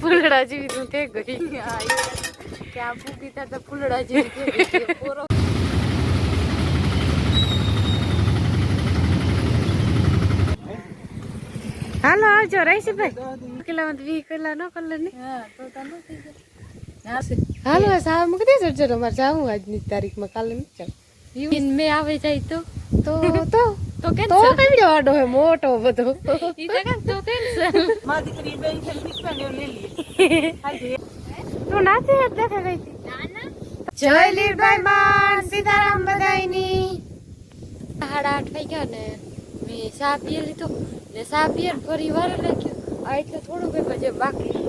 ફૂલડા જેવી તું થઈ ગઈ ક્યાં ફૂકી તા ફૂલડા જેવી થઈ ગઈ પૂરો હાલો આવજો રહીશ ભાઈ કિલા 20 કલા નો કલર ની હા તો તને થઈ જાય હાલો સાવ મૂકી દેજો જો તમારે જાવું આજની તારીખમાં કાલે ન ચાલ મેં આવે જાય તો તો કેમ તો કેવડો આડો હે મોટો બધો ઈ તો કેમ તો કેન્સલ મારી દીકરી બે શીખવા ને લઈ લે તું નાથી હટ દેખા ગઈ હતી જય લીરભાઈ માન સીતારામ બધાઈની 8:30 વાગ્યા ને મેં સા પી લીધો ને સા પીએ ફરી વાર લાગ્યો આ એટલે થોડું બે પછી બાકી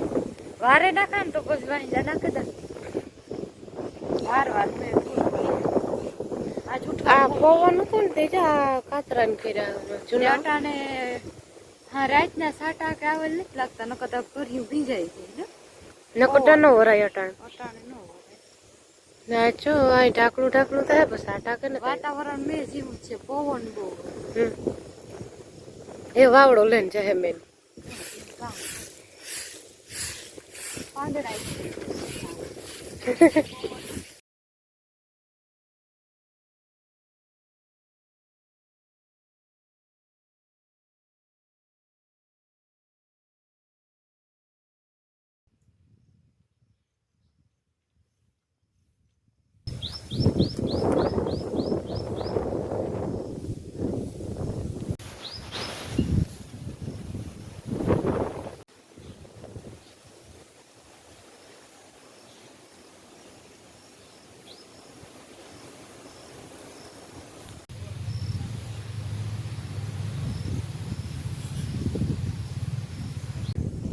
વારે નાખા ને તો પછી વાંજા નાખે દા વાર મેં આ પવન હતું ને તે જા કાતરા ને કર્યા જૂના અટાણે હા રાતના સાટા કે આવેલ નથી લાગતા નકર તો ભર્યું ભીંજાઈ જાય ને નકોટા નો વરાય અટાણ અટાણે નો ના જો આ ઢાકણું થાય બસ આ ટાકે ને વાતાવરણ મેં જેવું છે પવન બહુ એ વાવડો લઈને જાય મેન પાંદડા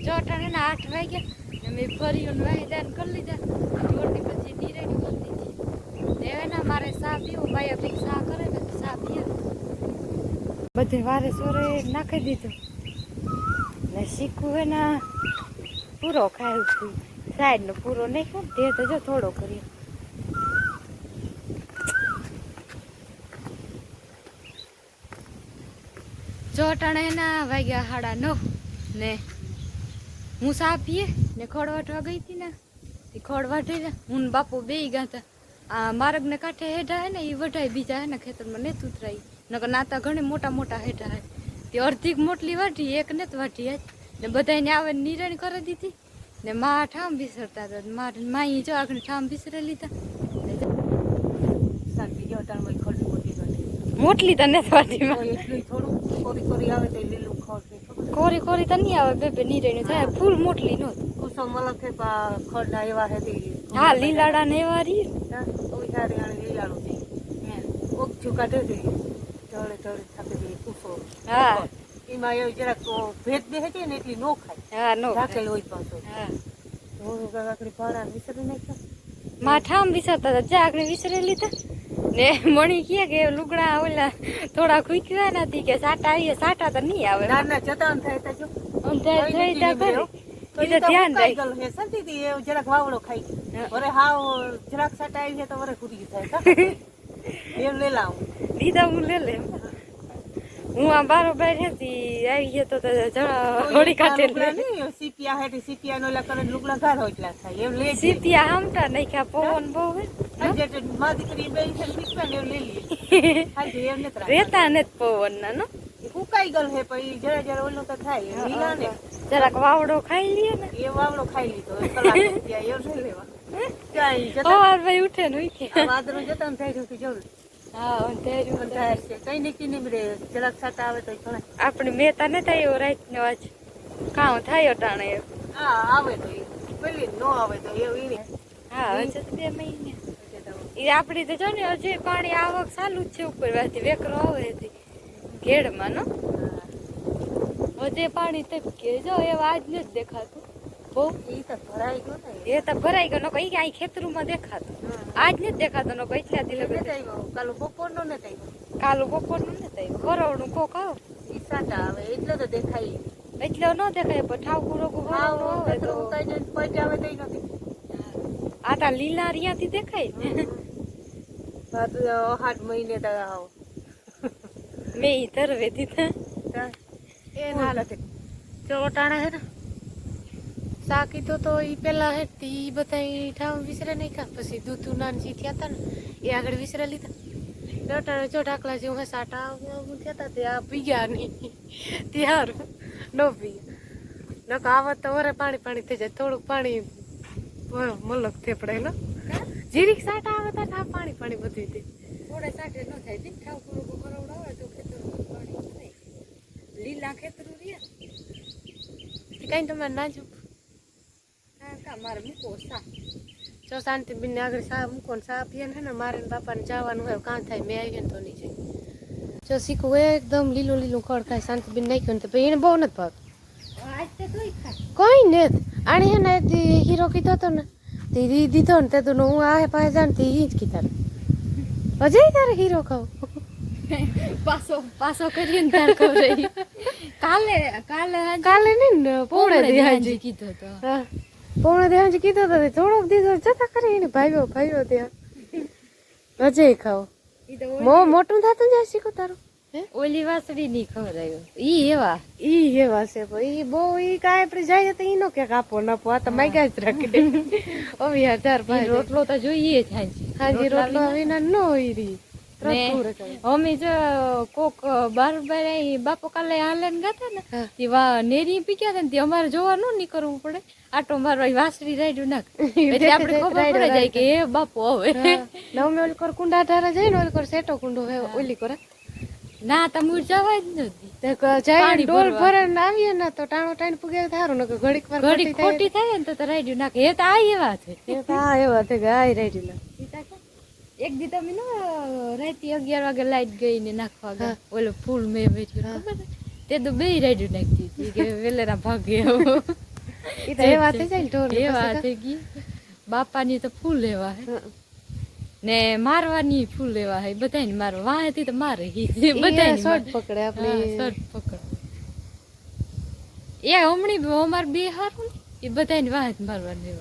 ચોટાણે 8 વાગ્યા મેં ફરી વાયદાન કરી લીધા જોડની પછી નિરેડી કરી દીધી હવે ના મારે સા પીવું ભાઈ અભી સા કરે ને સા પીએ બધે વારે સોરે નાખી દીધું ને શીખવું હે ના પૂરો ખાયું છું સાઈડ નો પૂરો નહીં ખાય તે તો જો થોડો કરીએ ચોટાણે ના વાગ્યા 9:30 ને હું સા પીએ ને ખોડ વાટવા ગઈ હતી ને એ ખોડ વાટી ને હું બાપુ બે ગયા હતા આ માર્ગ ને કાંઠે હેઠા હે ને એ વઢાઈ બીજા હે ને ખેતરમાં ને ઉતરાઈ નકર નાતા ઘણી મોટા હેઠા હે તે અડધી મોટલી વાટી એક ને વાટી હે ને બધાને આવે નિરણ કરી દીધી ને માં ઠામ વિસરતા હતા માઈ જો આગળ ઠામ વિસરે લીધા મોટલી તને વાટી થોડું કોરી આવે તો લીલું ખોડ કોરી તો નહીં આવે બે નિરણ થાય ફૂલ મોટલી નો કુસો મલક હે ખોડ ના એવા હે હા લીલાડા ને એવા રી ઓઈહારી આણી લીલાડું છે ઓક ચુકાટે છે થોડે થાકે દે કુસો હા એમાં એ જરાક ભેદ બે છે ને એટલી નો ખાય હા નો રાખેલ હોય પાછો હા હું કાકડી ભાડા વિસરી નાખ્યો માં ઠામ વિસરતા હતા જ્યાં આગળ વિસરી લીધા ને મણી કે લુગડા ઓલા થોડા ખુઈક્યા નથી કે સાટા આવીએ સાટા તો નહીં આવે ના જતા થાય તો જો અંધાર થઈ તા કરી એ તો ધ્યાન રાખ હે સંતી એ જરાક વાવડો ખાઈ ઓરે હાવ જરાક સાટા આવી છે તો ઓરે ખુદી થાય એમ લે લાવ દીધા હું લે હું આ બારોબાર હતી આવી ગયો તો જણા હોડી કાઢે સીપિયા હેઠી સીપિયા નો લા કરે લુગડા ગાળો એટલા થાય એમ લે સીપિયા હામટા નાખ્યા પવન બહુ હે મારી દીકરી બે શીખવા ને એમ લઈ લે હાજી એમ નથી રેતા ને પવન ના નો ફૂકાઈ ગયો હે પછી જરા ઓલું તો થાય લીલા ને જરાક વાવડો ખાઈ લઈએ ને એ વાવડો ખાઈ લીધો કલાક ત્યાં એમ લઈ લેવા ક્યાંય જતા ભાઈ ઉઠે ને વાદરો જતા થાય છે જરૂર હા અંધેરું થાય છે કઈ નીકળી નીકળે જરાક સાટા આવે તો ઘણા આપણે મેતા ને થાય રાત નો આજ કામ થાય ટાણે હા આવે તો પેલી નો આવે તો એવું હા હવે 2 મહિને એ આપડી તો જો ને હજી પાણી આવક ચાલુ જ છે ઉપર વાથી વેકરો આવે હતી ઘેડમાં નો હજી પાણી તપકે જો એવા આજ નથી દેખાતું બહુ એ તો ભરાઈ ગયો ને એ તો ભરાઈ ગયો નો કઈ કઈ ખેતરમાં દેખાતું આજ નથી દેખાતો નો કઈ ત્યાંથી લગે કાલો બપોર નો ને થાય કાલો બપોર નું ને થાય ખરોડું કોક આવ ઈ સાટા આવે એટલે તો દેખાય એટલે ન દેખાય પણ ઠાવકું રોગું આવે તો પૈટ આવે તો નથી આ તા લીલા રિયાથી દેખાય ને 8 મહિને તો આવો મેં તરવે દીધા એ ના ચોટાણે હે ને સા કીધો તો ઈ પેલા હે ઈ બધા ઠામ વિસરે નહીં ખા પછી દૂધું નાનજી થયા હતા ને એ આગળ વિસરે લીધા ડોટાને જો ઢાકલા જેવું હે સાટા થયા હતા તે આ પી ગયા નહીં ત્યાર ન પી નકા આવત તો વરે પાણી પાણી થઈ જાય થોડુંક પાણી મલક થેપડે ને જીરીક સાટા આવે તો આ પાણી પાણી બધું થઈ થોડા સાટે ન થાય તે ઠાવ પૂરો કરાવડાવે તો ખેતર પાણી થાય લીલા ખેતરું રહ્યા કઈ તમારે ના જો કા મારે મૂકો સા જો શાંતિ બેન આગળ સા મૂકો ને સા પીએ ને મારે ને બાપાને જવાનું હોય કાં થાય મેં આવીએ ને તો નહીં જાય જો શીખવું એકદમ લીલું લીલું ખડ ખાય શાંતિ બેન નાખ્યું ને તો એને બહુ નથી ભાવતું આજ તે તોય ખાય કોઈ ને આણે હે ને હીરો કીધો હતો ને તે દીધો ને તે તો હું આ પાસે જાણ તે ઈ જ કીધા અજય તારે હીરો ખાવ પાસો કરીને તાર ખવડાવી કાલે ને પોણે દેહાજી કીધો તો હા પોણે દેહાજી કીધો તો થોડોક દીધો જતા કરે એને ભાઈઓ ત્યાં અજય ખાવ ઈ તો મોટું થતું જાય શીખો તારું ઓલી વાસળી ની ખવડાવ્યો ઈ એવા એવા છે ઈ બહુ ઈ કાંઈ આપણે જાય તો ઈ નો કે કાપો નપો આ તો માગ્યા જ રાખી હવે 1000 રોટલો તો જોઈએ જ હાજી રોટલો વિના નો ઈ રી અમે જો કોક બાર બાપો કાલે હાલે ગયા ને તેવા નેરી પી ગયા ને અમારે જોવા ન નીકળવું પડે આટો મારવા વાસળી રાડ્યું નાખ એટલે આપણે ખબર પડે જાય કે એ બાપો હવે નવમે ઓલી કર કુંડા ધારા જાય ને ઓલી કર સેટો કુંડો ઓલી કરે ના તમે જવા જ નથી જાય ડોલ ભરે ને આવીએ ને તો ટાણો ટાણ પુગે થારું ને ઘડીક વાર ઘડી ખોટી થાય ને તો રાડ્યું નાખે એ તો આ એવા છે એવા છે ગાય રાડ્યું નાખ એક દી તમે ને રાતે 11 વાગે લાઈટ ગઈ ને નાખવા ગયા ઓલો ફૂલ મેં વેચ્યું ખબર તે તો બે રાડ્યું નાખતી હતી કે વેલેરા ભાગે ઈ તો એવા થઈ જાય ઢોર એવા થઈ ગઈ બાપાની તો ફૂલ એવા હે ને મારવાની ફૂલ એવા હે બધાને મારવા વાહેથી તો મારે બધાને શોર્ટ પકડે આપણે શોર્ટ પકડ એ હમણી અમાર બે હારું એ બધાને વાહે મારવાની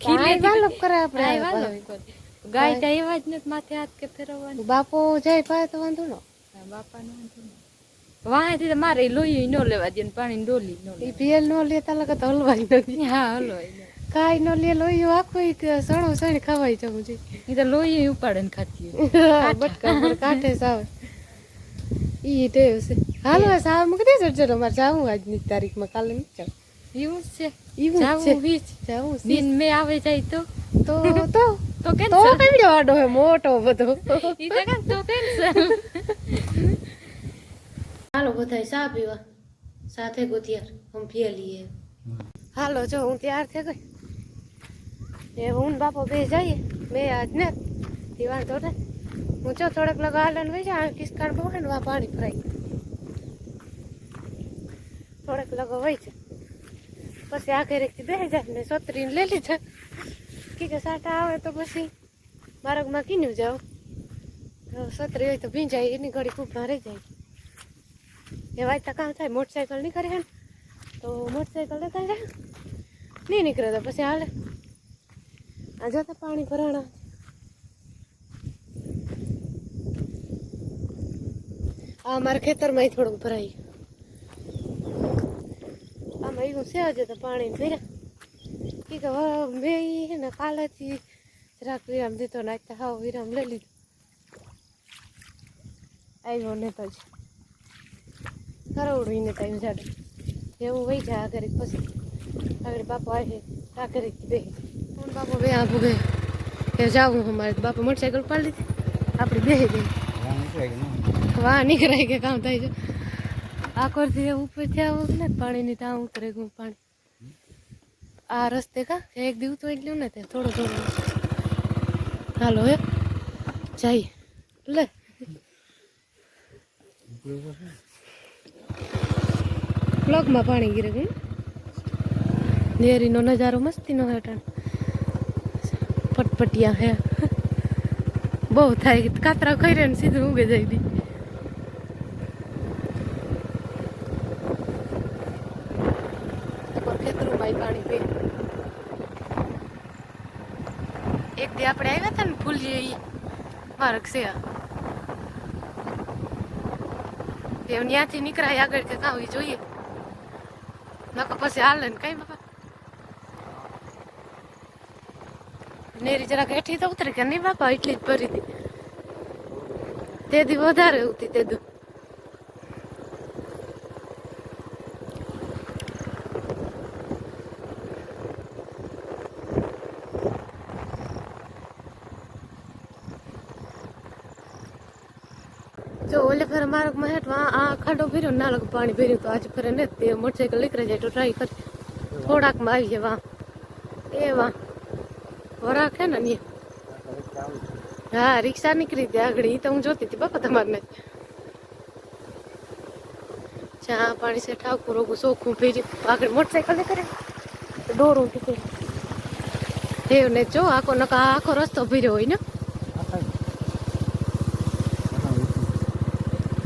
કાઈ વાલો કરે આપણે ગાય તો એવા જ નથી માથે હાથ કે ફેરવવાની બાપો જાય પાય તો વાંધો નો બાપાનો વાંધો ન વાહેથી તો મારે લોહી ન લેવા દે પાણી ડોલી ન ઈ ભેલ નો લેતા લગત હલવાઈ નથી હા હલવાઈ કાઈ નો લે લોહી આખો સણો સણ ખવાઈ જવું છે ઈ તો લોહી ઉપાડે ને ખાતી બટકા પર કાઠે સાવ ઈ ટેવ છે હાલો સાવ મૂકી દે જજો અમારે જાવું આજની તારીખમાં કાલે નહીં જાવ એવું છે એવું જાવું વીચ જાવું દિન મે આવે જાય તો કેમ કેવડો આડો હે મોટો બધો ઈ તો કેમ તો કેન્સલ હાલો બધાય ચા પીવા સાથે ગોતિયાર હમ પીએ લીએ હાલો જો હું તૈયાર થઈ ગઈ એ હું બાપો બે જઈએ મેં આજ ને દીવાણ તો હું જો થોડેક લગા હાલન વહી જા કિસકાણ બહુ ને વા પાણી ભરાઈ થોડેક લગો વહી છે પછી આખે રેકથી બે જાય ને છત્રીને લઈ લીધા કે સાટા આવે તો પછી માર્ગમાં કીન્યું જાવ છત્રી હોય તો ભીંજાય એની ઘડી કૂપમાં રહી જાય એ વાંચતા કામ થાય મોટરસાઇકલ નીકળે ને તો મોટરસાઇકલ લેતા જાય નહીં નીકળે તો પછી હાલે આ જતા પાણી ભરાણા આ મારા ખેતરમાં થોડુંક ભરાઈ આમાં એવું છે હજુ તો પાણી ભર્યા કે મેં ને કાલેથી જરાક વિરામ દીધો નાખતા હાવ વિરામ લઈ લીધો આવ્યો ને તો જ કરોડું ને ત્યાં જાડે એવું વહી જાય આગળ પછી આગળ બાપો આવે આગળ બે હું બાપો બે આ ભૂગે કે જાવું અમારે બાપા મોટરસાઇકલ પાડી દીધી આપણે બે ગઈ વાહ નીકળાય કે કામ થાય છે આખરથી ઉપરથી આવું ને પાણીની ત્યાં ઉતરે ગયું પાણી આ રસ્તે કા એક દિવસ તો એટલું ને તે થોડું થોડું હાલો હે જઈએ લે બ્લોકમાં પાણી ગીરે ગયું નેરીનો નજારો મસ્તીનો હે ટાણ પટપટિયા હે બહુ થાય કાતરા કરી ને સીધું ઉગે જાય દી ખેતરું ભાઈ પાણી પી એક દી આપણે આવ્યા હતા ને ભૂલીએ માર્ગ છે ત્યાંથી નીકળાય આગળ કે કાં જોઈએ નકર પછી હાલે ને કઈ બાપા નેરી જરાક હેઠી તો ઉતરી કે નહીં બાપા એટલી જ ભરી હતી તે દી વધારે ઉતી તે દી જો ઓલે ફેર માર્ગ માં હેઠ આ ખાડો ભર્યો ના લાગે પાણી ભર્યું તો આજે ફરે ને તે મોટરસાઇકલ નીકળી જાય તો ટ્રાય કરી થોડાક માં આવી જાય એવા વરાક હે ને હા રિક્ષા નીકળી હતી આગળ ઈ તો હું જોતી હતી બાપા તમારને ચા પાણી છે ઠાકુર રોગું ચોખ્ખું ભર્યું આગળ મોટરસાઇકલ ને કરે દોરું કે ને જો આખો રસ્તો ભર્યો હોય ને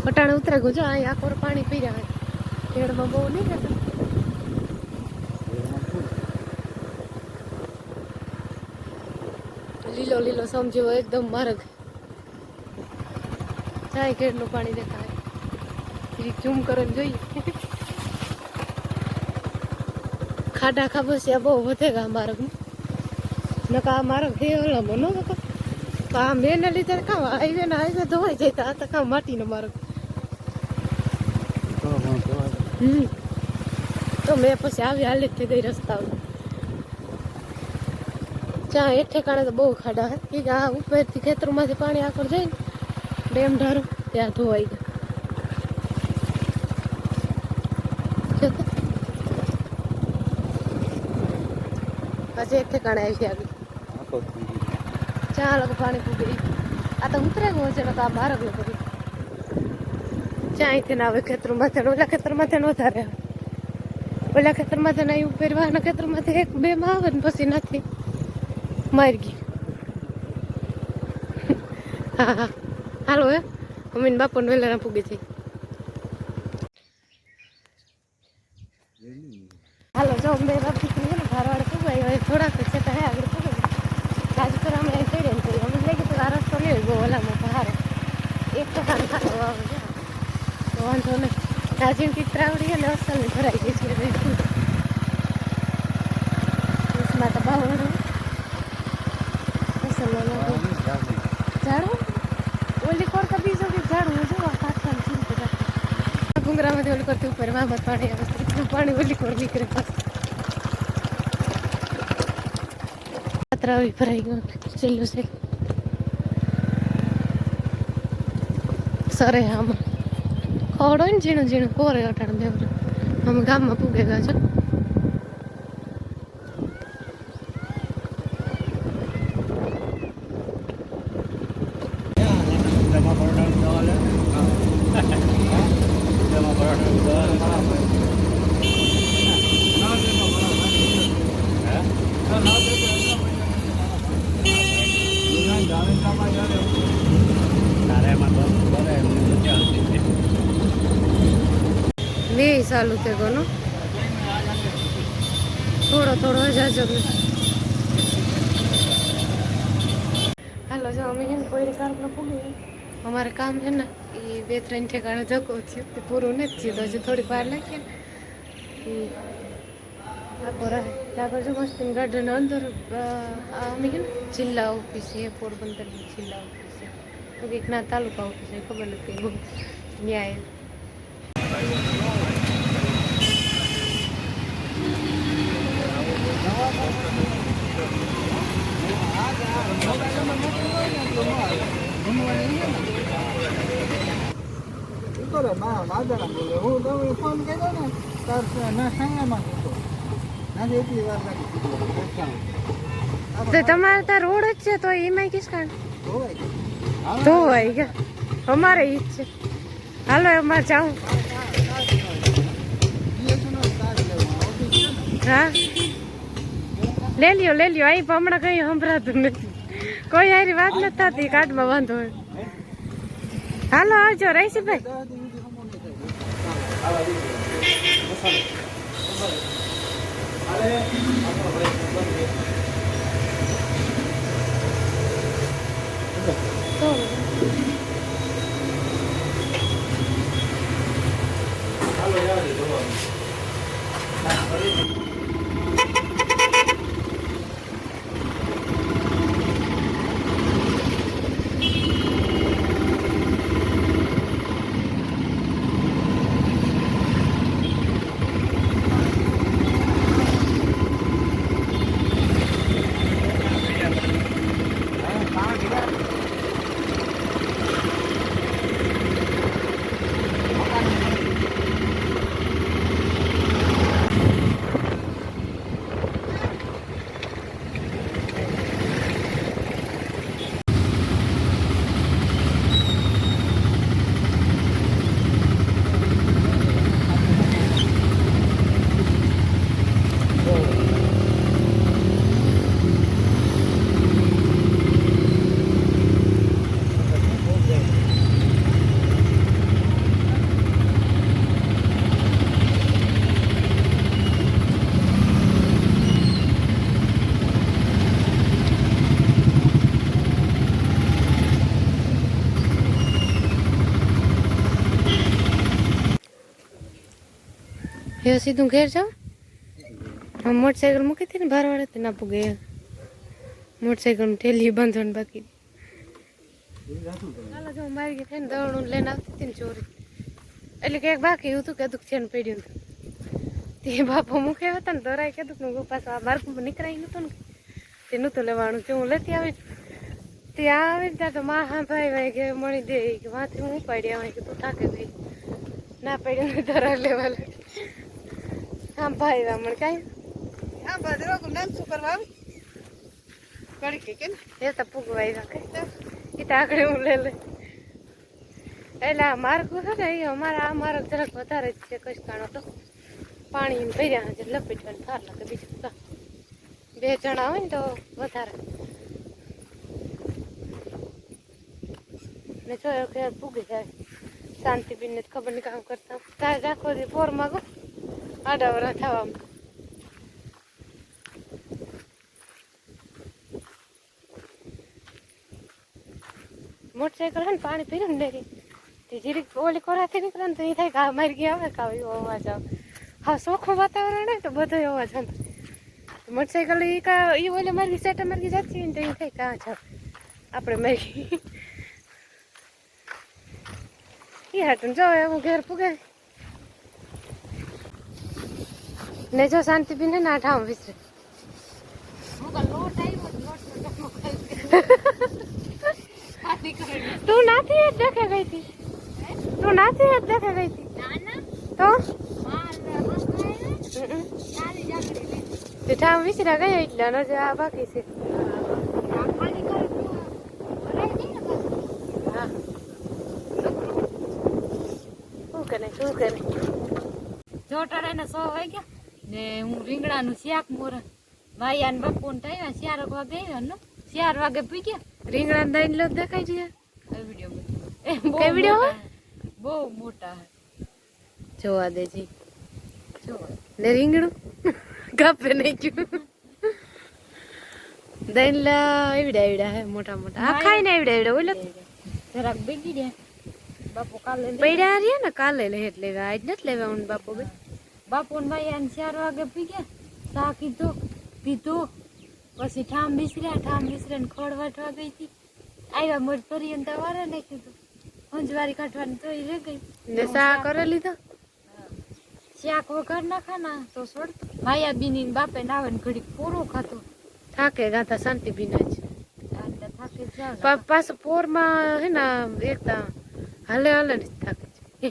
પટાણે ઉતરે ગયું જો અહીં આખો પાણી પી રહ્યા ખેડમાં બહુ નહીં કરતા લીલો લીલો સમજો એકદમ માર્ગ ચાય ખેડનું પાણી દેખાય ઝૂમ કરીને જોઈએ ખાડા ખાબસિયા બહુ વધેગા માર્ગ નકા આ માર્ગ હે ઓલામો નો કાકા આ મેં લીધે કામ હાઈવે ધોવાઈ જાય આ તો કામ માટીનો માર્ગ તો મેં પછી આવી હાલત થઈ ગઈ રસ્તા ચા એ ઠેકાણે તો બહુ ખાડા હે કે આ ઉપરથી ખેતરમાંથી પાણી આગળ જાય ને ડેમ ઢારો ત્યાં ધોવાઈ ગયા પછી એક ઠેકાણે આવી આગળ ચા લોકો પાણી પૂગી આ તો ઉતરે ગયો છે આ માર્ગ લોકો ચા અહીંથી ના આવે ખેતરમાંથી ઓલા ખેતરમાંથી વધારે આવે ઓલા ખેતરમાંથી નહીં ઉપરવાના ખેતરમાંથી એક બે માં આવે ને પછી નથી મારી ગઈ હા હા હાલો હે મમ્મી ને બાપા ને વેલા પૂગી થઈ હાલો જો બે બાપ દીકરી ને ધારવાડે પૂગાઈ હોય થોડાક છે તો હે આગળ પૂગાઈ રાજપુર અમે અહીં ચડે ને થઈ અમે લઈ ગયું તો આ રસ્તો લેવો ગયો ઓલામાં બહાર એક તો કામ ખાતો આવે છે વાંધો નહીં રાજીવ કિત્રાવડી અને અસલની ભરાઈ ગઈ છે ઉસમાં તો ભાવ ઝાડવું ઓલી કોર તો બીજો બી ઝાડવું જો કાઠાનું ચીંતું ઘુંગરામાંથી ઓલી કરતી ઉપર વામત પાણી આવે પાણી ઓલી કોર નીકળે પાત્રા ભરાઈ ગયો છેલ્લું છે સરે આમાં ખોડ હોય ને ઝીણું ઝીણું કોરે અટાણ બેવડે અમે ગામમાં પૂગે ગયા છો બે ચાલુ છે કોનો થોડો થોડો જાજો હાલો જો અમે કોઈ કારનો પૂગી અમારે કામ છે ને એ 2-3 ઠેકાણે જગો થયું તે પૂરું નથી થયું તો હજી થોડીક વાર લાગી ને આખો રહે ત્યાં બાજુ મસ્તી ગાર્ડન અંદર અમે કે જિલ્લા ઓફિસ છે પોરબંદર જિલ્લા ઓફિસ છે તો એક ના તાલુકા ઓફિસ છે ખબર નથી ન્યાય તમારે ત્યાં રોડ જ છે તો એમાં કિસ કાંડ ધોવાઈ ગયા અમારે ઈ જ છે હાલો અમારે જાઉં હા લે લ્યો અહીં હમણાં કઈ સંભળાતું નથી કોઈ હારી વાત નથી થતી કાર્ડમાં વાંધો હોય હાલો આવજો રહીશી ભાઈ હવે સીધું ઘેર જાઉં. મોટરસાઇકલ મૂકી હતી ને ભારવાડે તે ના પૂગે. મોટરસાઇકલ ઠેલી બાંધવાનું બાકી. ચાલો જો મારી ગઈ થઈને દવડું લઈને આવતી હતી ને ચોરી. એટલે ક્યાંક બાકી હતું કીધું છે ને પડ્યું હતું. તે બાપો મૂકે હતા ને દોરાય કીધું કે હું પાછું આ માર્ગ નીકળાઈ નતું ને તે નહોતું લેવાનું કે હું લેતી આવી. ત્યાં આવે ને ત્યાં તો માં હા ભાઈ ભાઈ કે મળી દે કે વાંથી હું ઉપાડી આવે કે તું થાકે ગઈ ના પડી દોરા લેવા લાગે. હા ભાઈ વામણ કાંઈ આ બાજરો નામ શું કરવા આવી કડી કે એ તો પૂગવા આવ્યા કઈ એ તો આગળ હું લે એટલે આ માર્ગ છે ને એ અમારા આ માર્ગ જરાક વધારે જ છે કઈ કાણો તો પાણી ભર્યા છે લપેટવાનું થાર લાગે બીજું તો 2 જણા હોય ને તો વધારે ને જોયો કે પૂગી જાય શાંતિબેન ને ખબર નહીં કામ કરતા તાજ આખો દી પોર માગો આડાવરા થવામાં મોટરસાઇકલ હે ને પાણી પીને ડેરી તે જીરીક ઓલી કોરાથી નીકળે ને તો એ થાય કે આ મારી ગયા આવે કાવ એવો અવાજ આવે હા ચોખ્ખું વાતાવરણ હોય તો બધો અવાજ આવે મોટરસાઇકલ એ કા એ ઓલે મારી સેટા મારી જતી ને તો એ થાય કાં જાવ આપણે મારી એ હાટું જો એવું ઘેર પૂગે ને જો શાંતિ પીને ના ઠામ વિસરે તું નાથી જ દેખે ગઈ હતી તું નાથી જ દેખે ગઈ હતી તો તે ઠામ વિસરા ગયા એટલે નજર આ બાકી છે હા શું કરે જોટાડા ને 100 વાગ્યા ને હું રીંગણાનું શાક મોર માયા ને બાપુ ને ટાઈમ 4 વાગે આવ્યા ને 4 વાગે પૂગ્યા રીંગણા દહીં લો દેખાય છે વિડીયો વિડીયો બહુ મોટા જોવા દેજી જો ને રીંગણું કાપે નહીં ગયું દહીં લા એવડા હે મોટા મોટા આ ખાઈ ને એવડા ઓલો જરાક બેગી રહ્યા બાપુ કાલે પૈડા રહ્યા ને કાલે લે એટલે આજ નથી લેવા હું બાપુ બે બાપુ ને માયા ને 4 વાગે પૂગ્યા સા કીધું પીધું પછી ઠામ વિસરે ને ખોડ વાટવા ગઈ હતી આવ્યા મોજ ભરી ને વારે નહીં કીધું અંજવારી કાઢવાની તો એ રહી ગઈ ને સા કરે લીધો શાક વઘાર નાખાના તો છોડ માયા બીની બાપે નાવે ને ઘડી પૂરું ખાતું થાકે ગાતા શાંતિ બીના જ આટલા થાકે જાવ પાછું પોરમાં હે ને એકતા હાલે હાલે જ થાકે છે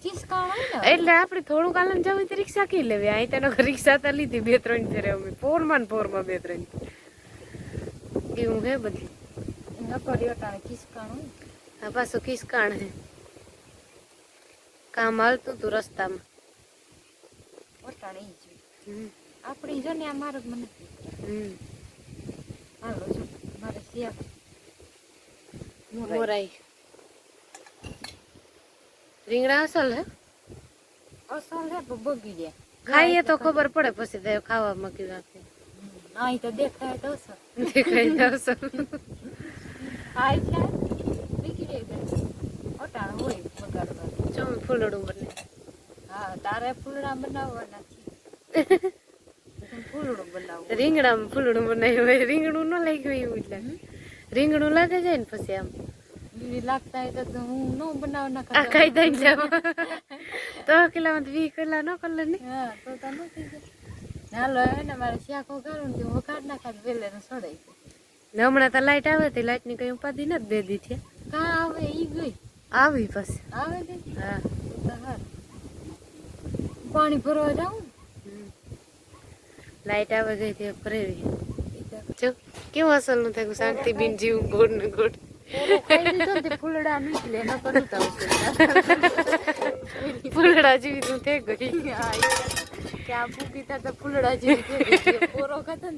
ચીસકાણ હોય ને એટલે આપણે થોડુંક હાલન જવું તો રિક્ષા કી લેવી અહીં તેનો રિક્ષા તો લીધી 2-3 ફેરે અમે પોરમાં 2-3 એવું હે બધી નકરી અટાણે ચીસકાણ હોય આ પાછું કિસકાણ હે કામ હાલતું તું રસ્તામાં અટાણે ઈ જ આપણી જો ને આ માર્ગ મને હાલો જો મારે શિયાળ મોરાઈ રીંગણા અસલ હે અસલ હે તો બગી ગયા ખાઈએ તો ખબર પડે પછી તો ખાવામાં કેવું રાખે અહીં તો દેખાય તો અસલ દેખાય તો અસલ આય છે બગી જાય અટાણે હોય બગાડવા જો ફૂલડું બને હા તારે ફૂલડા બનાવવાના છે ફૂલડું બનાવવું રીંગણામાં ફૂલડું બનાવ્યું હોય રીંગણું ન લાગ્યું એવું એટલે રીંગણું લાગે જાય ને પછી આમ બીવી લાગતા હોય તો હું નો બનાવ ના આ ખાઈ દઈ જાવ તો કિલામાં 20 કિલા ન કર લે ને હા તો નથી હાલો હે ને મારે શાક વઘારું ને હું કાઢ નાખા વેલે ને સડાઈ ને હમણાં તો લાઈટ આવે તે લાઈટ ની કઈ ઉપાધિ નથી 2 દી છે કા આવે ઈ ગઈ આવી પછી આવે છે હા તો હાર પાણી ભરવા જાઉં લાઈટ આવે ગઈ તે ભરેવી જો કેવું અસલ નું થયું શાંતિ બિન જીવ ગોળ ને ગોળ ફૂલડા નીકળે ન કરું તો ફૂલડા જેવી તું થઈ ગઈ ક્યાં ભૂકી તા તો ફૂલડા જેવી પોરો ખાતો ને